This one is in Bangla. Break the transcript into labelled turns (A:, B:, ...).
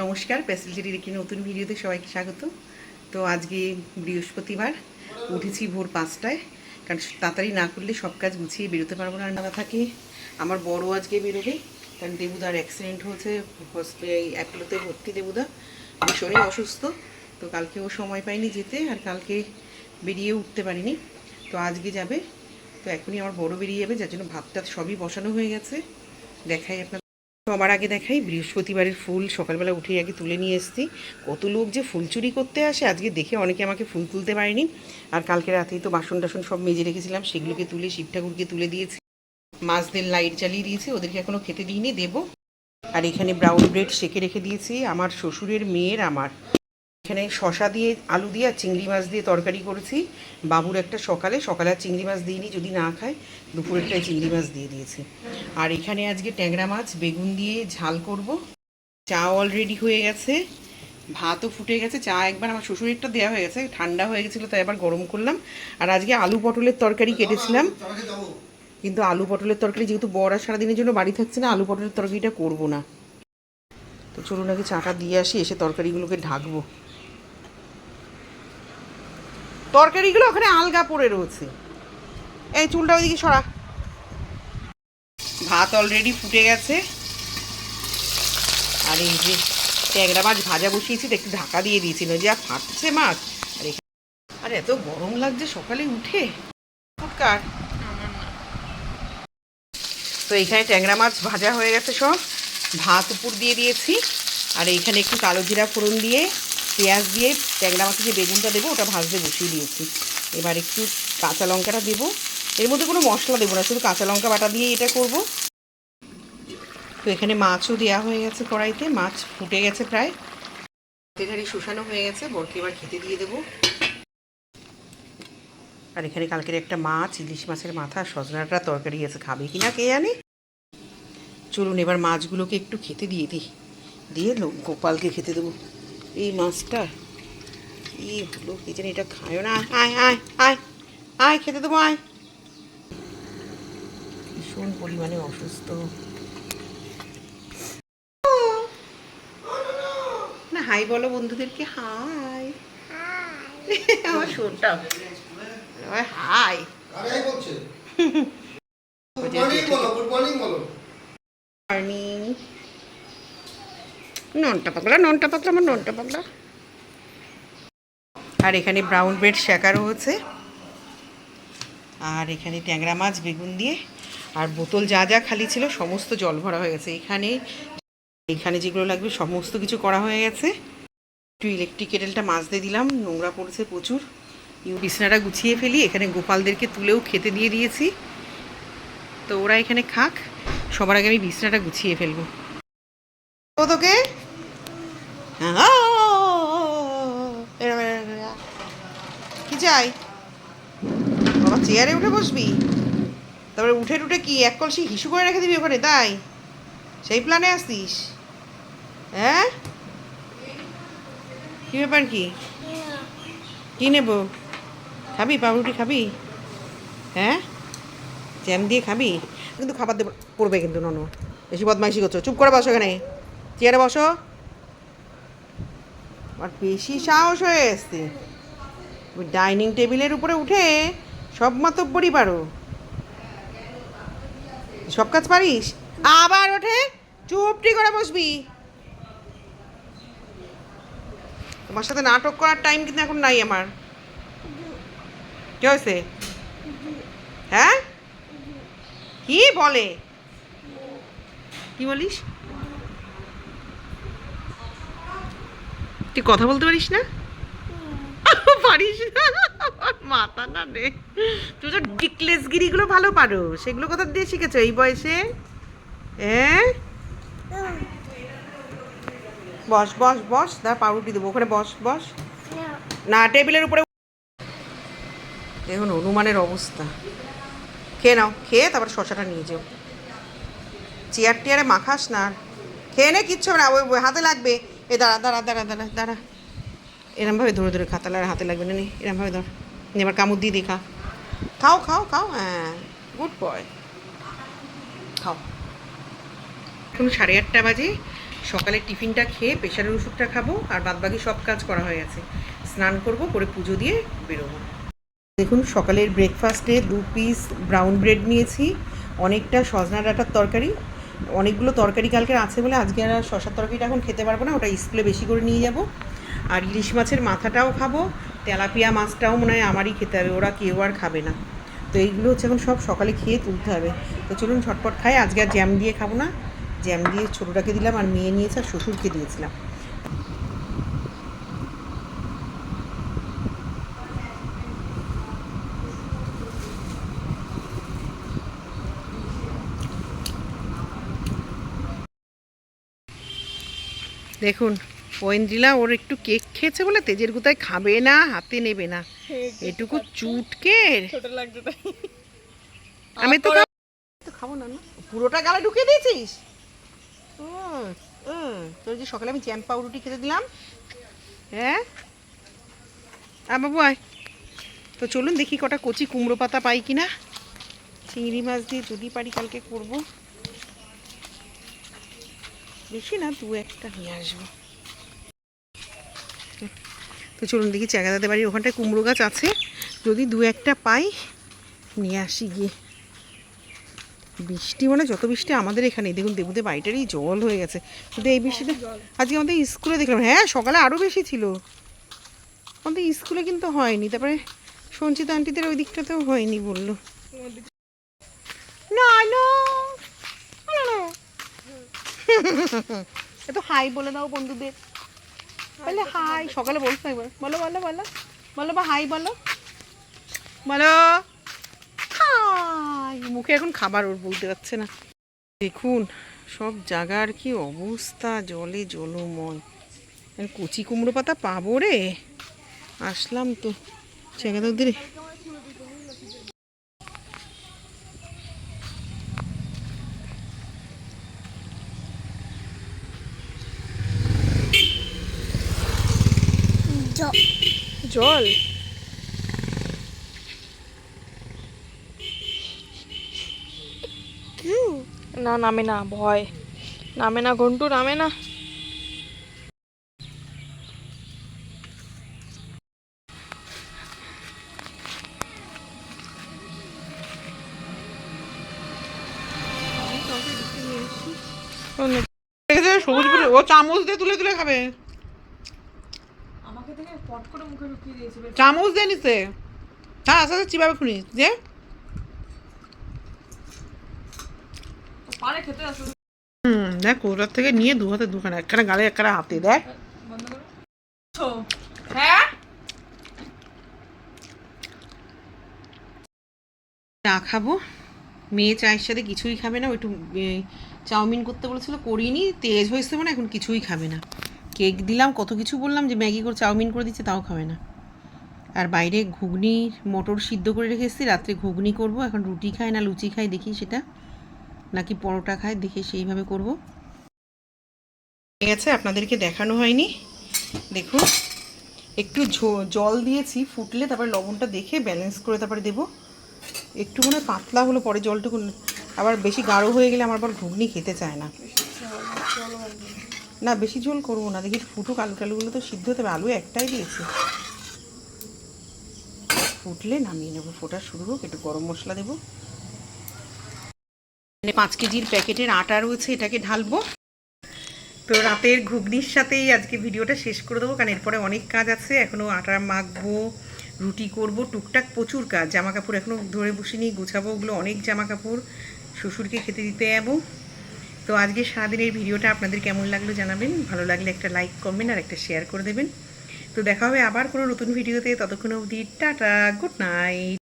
A: নমস্কার, প্যাসেলজারির একটি নতুন ভিডিওতে সবাইকে স্বাগত। তো আজকে বৃহস্পতিবার, উঠেছি ভোর 5টায়, কারণ তাড়াতাড়ি না করলে সব কাজ গুছিয়ে বেরোতে পারবো না। না থাকে আমার বড় আজকে বেরোবে, কারণ দেবুদার অ্যাক্সিডেন্ট হয়েছে, অ্যাপোলোতে ভর্তি। দেবুদা ভীষণই অসুস্থ, তো কালকে ও সময় পাইনি যেতে, আর কালকে বেরিয়ে উঠতে পারিনি। তো আজকে যাবে, তো এখনই আমার বড় বেরিয়ে যাবে, যার জন্য ভাতটা সবই বসানো হয়ে গেছে। দেখাই আপনার। সবার আগে দেখাই বৃহস্পতিবারের ফুল সকালবেলা উঠে আগে তুলে নিয়ে এসেছি। কত লোক যে ফুল চুরি করতে আসে, আজকে দেখে অনেকে আমাকে ফুল তুলতে পারেনি। আর কালকে রাতেই তো বাসন টাসন সব মেজে রেখেছিলাম, সেগুলোকে তুলে শিব ঠাকুরকে তুলে দিয়েছি। মাছদের লাইট জ্বালিয়ে দিয়েছি, ওদেরকে এখনও খেতে দিইনি, দেবো। আর এখানে ব্রাউন ব্রেড সেঁকে রেখে দিয়েছি আমার শ্বশুরের মেয়ের আমার। এখানে শশা দিয়ে, আলু দিয়ে আর চিংড়ি মাছ দিয়ে তরকারি করেছি। বাবুর একটা সকালে আর চিংড়ি মাছ দিইনি, যদি না খায়। দুপুরেরটায় চিংড়ি মাছ দিয়ে দিয়েছি। আর এখানে আজকে ট্যাংরা মাছ বেগুন দিয়ে ঝাল করব। চা অলরেডি হয়ে গেছে, ভাতও ফুটে গেছে। চা একবার আমার শ্বশুরেরটা দেওয়া হয়ে গেছে, ঠান্ডা হয়ে গেছিলো, তাই আবার গরম করলাম। আর আজকে আলু পটলের তরকারি কেটেছিলাম, কিন্তু আলু পটলের তরকারি যেহেতু বড় সারাদিনের জন্য বাড়ি থাকছে না, আলু পটলের তরকারিটা করবো না। তো চলুন আগে চাটা দিয়ে আসি, এসে তরকারিগুলোকে ঢাকবো। তরকারিগুলো ওখানে আলগা পড়ে রয়েছে, এই চুলটা ওইদিকে সরা। ভাত অলরেডি ফুটে গেছে, আর এই যে ট্যাংরা মাছ ভাজা বসিয়েছি, তো একটু ঢাকা দিয়ে দিয়েছিল, যে আর ফাটছে মাছ। আর আর এত গরম লাগছে সকালে উঠে, ফুটকার। তো এইখানে ট্যাংরা মাছ ভাজা হয়ে গেছে সব, ভাত উপর দিয়ে দিয়েছি। আর এইখানে একটু কালো জিরা ফোড়ন দিয়ে, পেঁয়াজ দিয়ে ট্যাংরা মাছে যে বেগুনটা দেবো ওটা ভাজতে বসিয়ে দিয়েছি। এবার একটু কাঁচা লঙ্কাটা দেবো, এর মধ্যে কোনো মশলা দেবো না, শুধু কাঁচা লঙ্কা বাটা দিয়ে এটা করব। তো এখানে মাছও দেওয়া হয়ে গেছে কড়াইতে, মাছ ফুটে গেছে প্রায়, তেধারি শুষানো হয়ে গেছে। বরকে এবার খেতে দিয়ে দেবো। আর এখানে কালকের একটা মাছ, ইলিশ মাছের মাথা সজনাটা তরকারি আছে, খাবে কি না কে জানে। চলুন এবার মাছগুলোকে একটু খেতে দিয়ে দিই, দিয়ে গোপালকে খেতে দেবো। এই মাছটা কি হলো কি জানি, এটা খায়ও না। আয় আয় আয় আয় খেতে দেবো, আয়। ভীষণ পরিমাণে অসুস্থ না। হাই বলো বন্ধুদেরকে, হাই। আমার শোনটা হাই। মর্নিং। ননটা পাগলা, ননটা পাগলা, আমার ননটা পাগলা। আর এখানে ব্রাউন ব্রেড শেখারও হচ্ছে। আর এখানে ট্যাংরা মাছ বেগুন দিয়ে, আর বোতল যা যা খালি ছিল সমস্ত জল ভরা হয়ে গেছে। এখানে যেগুলো লাগবে সমস্ত কিছু করা হয়ে গেছে। একটু ইলেকট্রিক কেটেলটা মাজতে দিলাম, নোংরা পড়েছে প্রচুর। বিছনাটা গুছিয়ে ফেলি। এখানে গোপালদেরকে তুলেও খেতে দিয়ে দিয়েছি, তো ওরা এখানে খাক। সবার আগে আমি বিছনাটা গুছিয়ে ফেলবো। ও তোকে কি চাই বাবা? চেয়ারে উঠে বসবি, তারপরে উঠে টুঠে কি এক কলসি হিসু করে রেখে দিবি ওখানে, তাই সেই প্ল্যানে আসতিস? হ্যাঁ, কী ব্যাপার, কি নেব? খাবি পাউরুটি খাবি? হ্যাঁ, জ্যাম দিয়ে খাবি? কিন্তু খাবার দেবো পড়বে কিন্তু। নন বেশি বদমাইশি করছো, চুপ করে বসো এখানে, চেয়ারে বসো। আর বেশি সাহস হয়ে এসছে, ওই ডাইনিং টেবিলের উপরে উঠে সব মাতব্বরি পারো, সব কাজ পারিস। আবার ওঠে চুপটি করে বসবি। তোমার সাথে নাটক করার টাইম কিন্তু এখন নাই আমার। কি হয়েছে? হ্যাঁ, কি বলে, কি বলিস? তুই কথা বলতে পারিস না? পারিস না? মাথা না রে, তুই তো ডিকলেসগিরিগুলো ভালো পারো, সেগুলো কোথা দিয়ে শিখেছো এই বয়সে? হ্যাঁ, বস বস বস, তার পাউরুটি দেবো, ওখানে বস বস। না, টেবিলের উপরে। দেখুন হনুমানের অবস্থা। খেয়ে নাও, খেয়ে তারপর শশাটা নিয়ে যাও। চেয়ার টিয়ারে মাখাস না, খেয়ে নে, কিচ্ছু না, ওই হাতে লাগবে। এ দাঁড়া দাঁড়া দাঁড়া দাঁড়া দাঁড়া, এরমভাবে ধরে ধরে খা, তাহলে আর হাতে লাগবে না। নে এরমভাবে ধর, এবার কামড় দিয়ে দেখা। খাও খাও খাও, হ্যাঁ, গুড বয়, খাও। এখন 8:30 বাজে। সকালের টিফিনটা খেয়ে প্রেশারের ওষুধটা খাবো, আর বাদবাকি সব কাজ করা হয়ে গেছে। স্নান করব, করে পুজো দিয়ে বেরোবো। দেখুন সকালের ব্রেকফাস্টে 2 পিস ব্রাউন ব্রেড নিয়েছি, অনেকটা সজনা ডাঁটার তরকারি, অনেকগুলো তরকারি কালকের আছে বলে আজকে আর শশার তরকারিটা এখন খেতে পারবো না, ওটা স্কুলে বেশি করে নিয়ে যাব। আর ইলিশ মাছের মাথাটাও খাবো, তেলাপিয়া মাছটাও মনে হয় আমারই খেতে হবে, ওরা কেউ আর খাবে না। তো এইগুলো হচ্ছে এখন সব সকালে খেয়ে তুলতে হবে। তো চলুন ঝটপট খাই। আজকে আর জ্যাম দিয়ে খাবো না, জ্যাম দিয়ে ছোটোটাকে দিলাম, আর মেয়ে নিয়েছে, আর শ্বশুরকে দিয়েছিলাম। দেখুন ঐন্দ্রিলা ওর একটু কেক খেয়েছে বলে তেজের গুতায় খাবে না, হাতে নেবে না, এটুকু চুটকে
B: ছোট লাগছে তাই।
A: আমি তো খাবো না। না পুরোটা গালে ঢুকিয়ে দিয়েছিস। তোর যে সকালে আমি জ্যাম পাউরুটি খেতে দিলাম। হ্যাঁ বাবু আয়। তো চলুন দেখি কটা কচি কুমড়ো পাতা পাই কিনা, চিংড়ি মাছ দিয়ে যদি পারি কালকে করব, বেশি না 2-1টা নিয়ে আসবো। তো চলুন দেখি চাগাদাতে বাড়ির ওখানটায় কুমড়ো গাছ আছে, যদি 2-1টা পাই নিয়ে আসি গিয়ে। বৃষ্টি মানে যত বৃষ্টি আমাদের এখানে, দেখুন দেবুদের বাড়িটারই জল হয়ে গেছে। কিন্তু এই বৃষ্টিতে আজকে আমাদের স্কুলে দেখলাম, হ্যাঁ সকালে আরও বেশি ছিল, আমাদের স্কুলে কিন্তু হয়নি। তারপরে সঞ্চিতা আন্টিদের ওই দিকটাতেও হয়নি বললো। না না এত হাই বলে দাও বন্ধুদের, বলে হাই সকালে বলতো একবার, বলো বলো বলো বলো বা হাই বলো বলো হাই। মুখে এখন খাবার ওর বলতে পারছে না। দেখুন সব জায়গার কি অবস্থা, জলে জলময়। কচি কুমড়ো পাতা পাবো রে, আসলাম তো চেঙ্গাদের। জল
B: না নামে না, ভয় নামে না, ঘন্টু নামে না।
A: সবুজ ও চামচ দিয়ে তুলে তুলে খাবে,
B: আমাকে দেখে পট করে মুখে ঢুকিয়ে দিয়েছে,
A: চামচ দিয়ে নিতে। হ্যাঁ আস্তে আস্তে চিবাবে খুনি যে
B: পারে খেতে আসলে।
A: দেখ ওটার থেকে নিয়ে 2 হাতে 2খানা, একখানা গালে একখানা হাতে, দেখ।
B: বন্ধ করো। হ্যাঁ
A: চা খাবো, মেয়ে চায়ের সাথে কিছুই খাবে না, একটু চাউমিন করতে বলেছিল করিনি, তেজ হয়েছে মানে এখন কিছুই খাবে না। কেক দিলাম, কত কিছু বললাম যে ম্যাগি করে চাউমিন করে দিচ্ছে, তাও খাবে না। আর বাইরে ঘুগনি মটর সিদ্ধ করে রেখে এসেছি, রাত্রে ঘুগনি করব। এখন রুটি খায় না লুচি খায় দেখি সেটা, নাকি পরোটা খায় দেখে সেইভাবে করব। ঠিক আছে, আপনাদেরকে দেখানো হয়নি। দেখুন একটু জল দিয়েছি, ফুটলে তারপরে লবণটা দেখে ব্যালেন্স করে তারপরে দেবো। একটু মনে হয় পাতলা হলো, পরে জলটুকু, আবার বেশি গাঢ় হয়ে গেলে আমার আবার ঘুগনি খেতে চায় না। না বেশি ঝোল করবো না, দেখি ফুটুক, আলু টালুগুলো তো সিদ্ধ হতে হবে, আলু একটাই দিয়েছি। ফুটলে নামিয়ে নেবো, ফোটা শুরু হোক, একটু গরম মশলা দেবো। 5 কেজির প্যাকেটের আটা রয়েছে, এটাকে ঢালবো। তো রাতের ঘুগনির সাথেই আজকে ভিডিওটা শেষ করে দেবো, কারণ এরপরে অনেক কাজ আছে, এখনও আটা মাখবো, রুটি করব, টুকটাক প্রচুর কাজ। জামা কাপড় এখনও ধরে বসিনি, গুছাবো, ওগুলো অনেক জামা কাপড়, শ্বশুরকে খেতে দিতে যাবো। তো আজকে সারাদিনের ভিডিওটা আপনাদের কেমন লাগলো জানাবেন, ভালো লাগলে একটা লাইক করবেন আর একটা শেয়ার করে দেবেন। তো দেখা হবে আবার কোনো নতুন ভিডিওতে, ততক্ষণ অবধি টাটা, গুড নাইট।